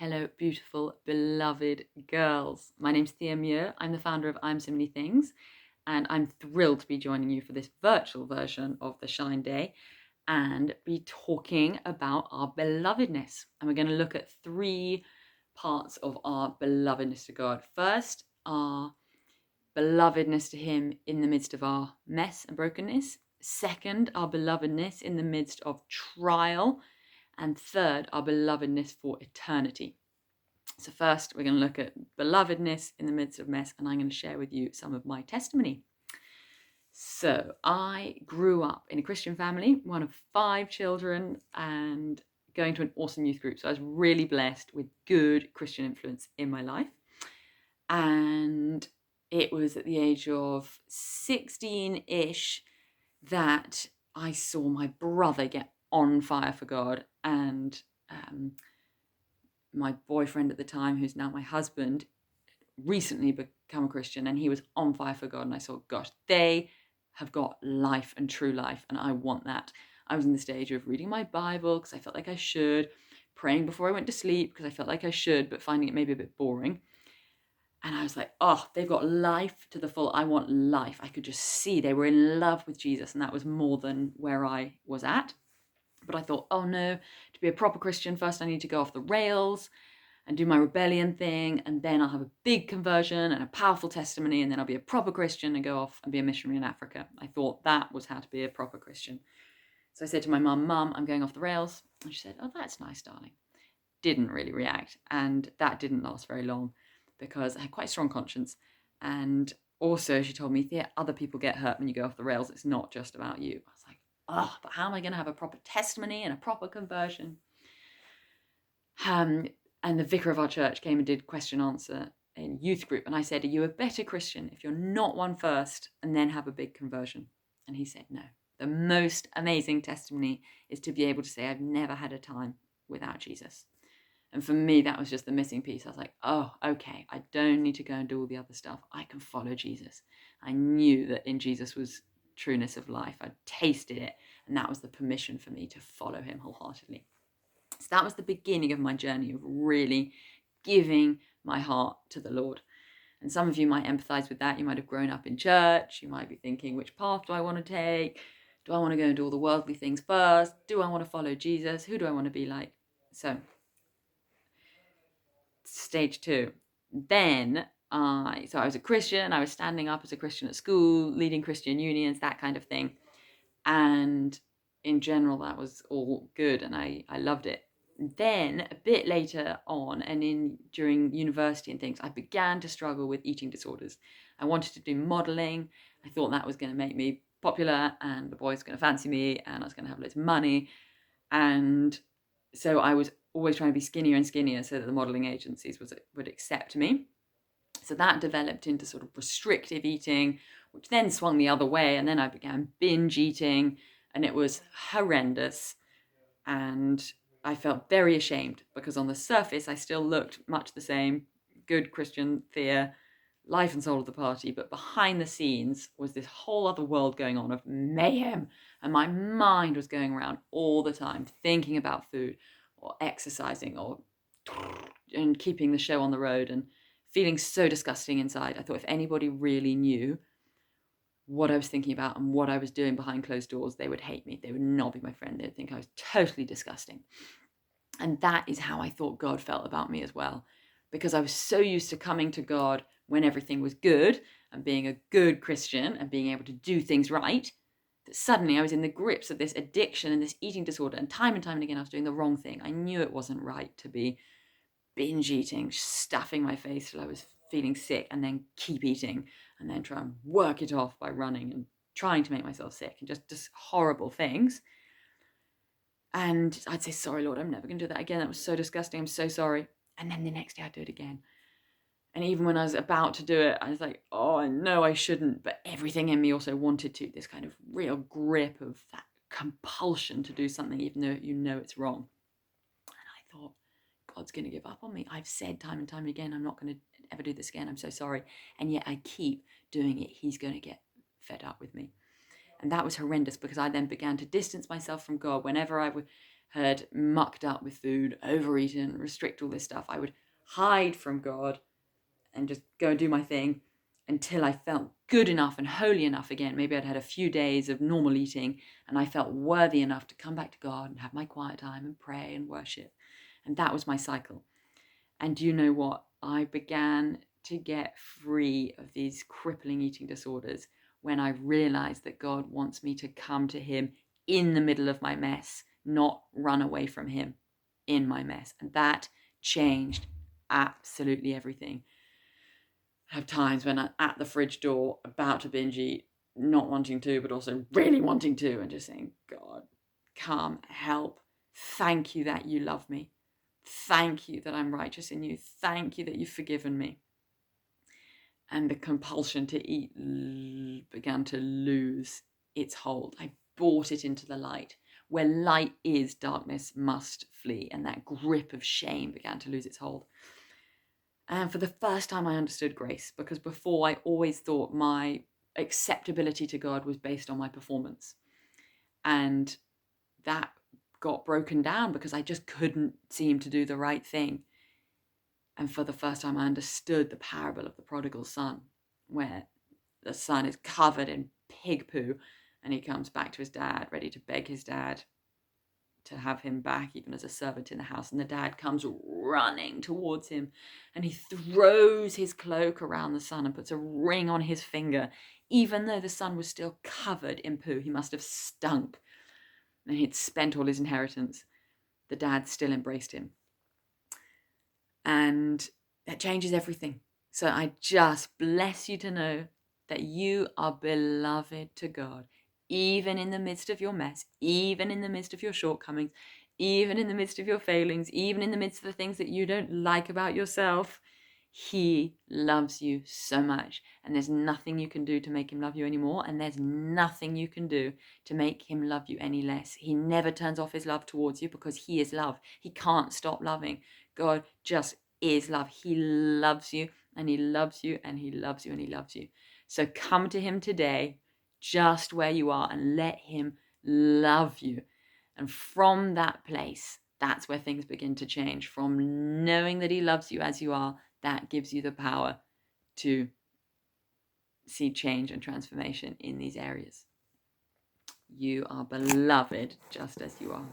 Hello, beautiful, beloved girls. My name's Thea Muir. I'm the founder of I'm So Many Things, and I'm thrilled to be joining you for this virtual version of the Shine Day and be talking about our belovedness. And we're going to look at three parts of our belovedness to God. First, our belovedness to Him in the midst of our mess and brokenness. Second, our belovedness in the midst of trial. And third, our belovedness for eternity. So first, we're going to look at belovedness in the midst of mess, and I'm going to share with you some of my testimony. So I grew up in a Christian family, one of 5 children, and going to an awesome youth group. So I was really blessed with good Christian influence in my life. And it was at the age of 16-ish that I saw my brother get on fire for God, and my boyfriend at the time, who's now my husband, recently become a Christian, and he was on fire for God. And I thought, gosh, they have got life and true life, and I want that. I was in the stage of reading my Bible because I felt like I should, praying before I went to sleep because I felt like I should, but finding it maybe a bit boring. And I was like, oh, they've got life to the full. I want life. I could just see they were in love with Jesus, and that was more than where I was at. But I thought, oh no, to be a proper Christian, first I need to go off the rails and do my rebellion thing, and then I'll have a big conversion and a powerful testimony, and then I'll be a proper Christian and go off and be a missionary in Africa. I thought that was how to be a proper Christian. So I said to my mum, I'm going off the rails. And she said, oh, that's nice, darling. Didn't really react. And that didn't last very long because I had quite a strong conscience. And also she told me, Thea, other people get hurt when you go off the rails. It's not just about you. I was like, oh, but how am I going to have a proper testimony and a proper conversion? And the vicar of our church came and did question answer in youth group. And I said, are you a better Christian if you're not one first and then have a big conversion? And he said, no. The most amazing testimony is to be able to say, I've never had a time without Jesus. And for me, that was just the missing piece. I was like, oh, okay, I don't need to go and do all the other stuff. I can follow Jesus. I knew that in Jesus was trueness of life. I tasted it. And that was the permission for me to follow him wholeheartedly. So that was the beginning of my journey of really giving my heart to the Lord. And some of you might empathize with that. You might have grown up in church. You might be thinking, which path do I want to take? Do I want to go and do all the worldly things first? Do I want to follow Jesus? Who do I want to be like? So, stage 2. Then I was a Christian. I was standing up as a Christian at school, leading Christian unions, that kind of thing. And in general, that was all good, and I loved it. Then a bit later on, and during university and things, I began to struggle with eating disorders. I wanted to do modeling. I thought that was going to make me popular, and the boys were going to fancy me, and I was going to have loads of money. And so I was always trying to be skinnier and skinnier so that the modeling agencies would accept me. So that developed into sort of restrictive eating, which then swung the other way. And then I began binge eating, and it was horrendous. And I felt very ashamed because on the surface, I still looked much the same, good Christian Thea, life and soul of the party. But behind the scenes was this whole other world going on of mayhem. And my mind was going around all the time, thinking about food or exercising and keeping the show on the road and feeling so disgusting inside. I thought if anybody really knew what I was thinking about and what I was doing behind closed doors, they would hate me. They would not be my friend. They would think I was totally disgusting. And that is how I thought God felt about me as well, because I was so used to coming to God when everything was good and being a good Christian and being able to do things right, that suddenly I was in the grips of this addiction and this eating disorder. And time and again, I was doing the wrong thing. I knew it wasn't right to be binge eating, stuffing my face till I was feeling sick, and then keep eating, and then try and work it off by running and trying to make myself sick, and just horrible things. And I'd say, sorry, Lord, I'm never going to do that again. That was so disgusting. I'm so sorry. And then the next day I'd do it again. And even when I was about to do it, I was like, oh, I know I shouldn't. But everything in me also wanted to, this kind of real grip of that compulsion to do something, even though you know it's wrong. And I thought, God's going to give up on me. I've said time and time again, I'm not going to ever do this again. I'm so sorry. And yet I keep doing it. He's going to get fed up with me. And that was horrendous because I then began to distance myself from God whenever I would had mucked up with food, overeaten, restrict all this stuff, I would hide from God and just go and do my thing until I felt good enough and holy enough again. Maybe I'd had a few days of normal eating and I felt worthy enough to come back to God and have my quiet time and pray and worship. And that was my cycle. And do you know what? I began to get free of these crippling eating disorders when I realized that God wants me to come to him in the middle of my mess, not run away from him in my mess. And that changed absolutely everything. I have times when I'm at the fridge door, about to binge eat, not wanting to, but also really wanting to, and just saying, God, come, help. Thank you that you love me. Thank you that I'm righteous in you. Thank you that you've forgiven me. And the compulsion to eat began to lose its hold. I brought it into the light. Where light is, darkness must flee. And that grip of shame began to lose its hold. And for the first time, I understood grace, because before I always thought my acceptability to God was based on my performance. And that got broken down because I just couldn't seem to do the right thing. And for the first time, I understood the parable of the prodigal son, where the son is covered in pig poo and he comes back to his dad, ready to beg his dad to have him back, even as a servant in the house. And the dad comes running towards him and he throws his cloak around the son and puts a ring on his finger. Even though the son was still covered in poo, he must have stunk and he'd spent all his inheritance. The dad still embraced him. And that changes everything. So I just bless you to know that you are beloved to God, even in the midst of your mess, even in the midst of your shortcomings, even in the midst of your failings, even in the midst of the things that you don't like about yourself. He loves you so much, and there's nothing you can do to make him love you anymore, and there's nothing you can do to make him love you any less. He never turns off his love towards you because he is love. He can't stop loving. God just is love. He loves you, and he loves you, and he loves you, and he loves you. So come to him today, just where you are, and let him love you. And from that place, that's where things begin to change. From knowing that he loves you as you are, that gives you the power to see change and transformation in these areas. You are beloved just as you are.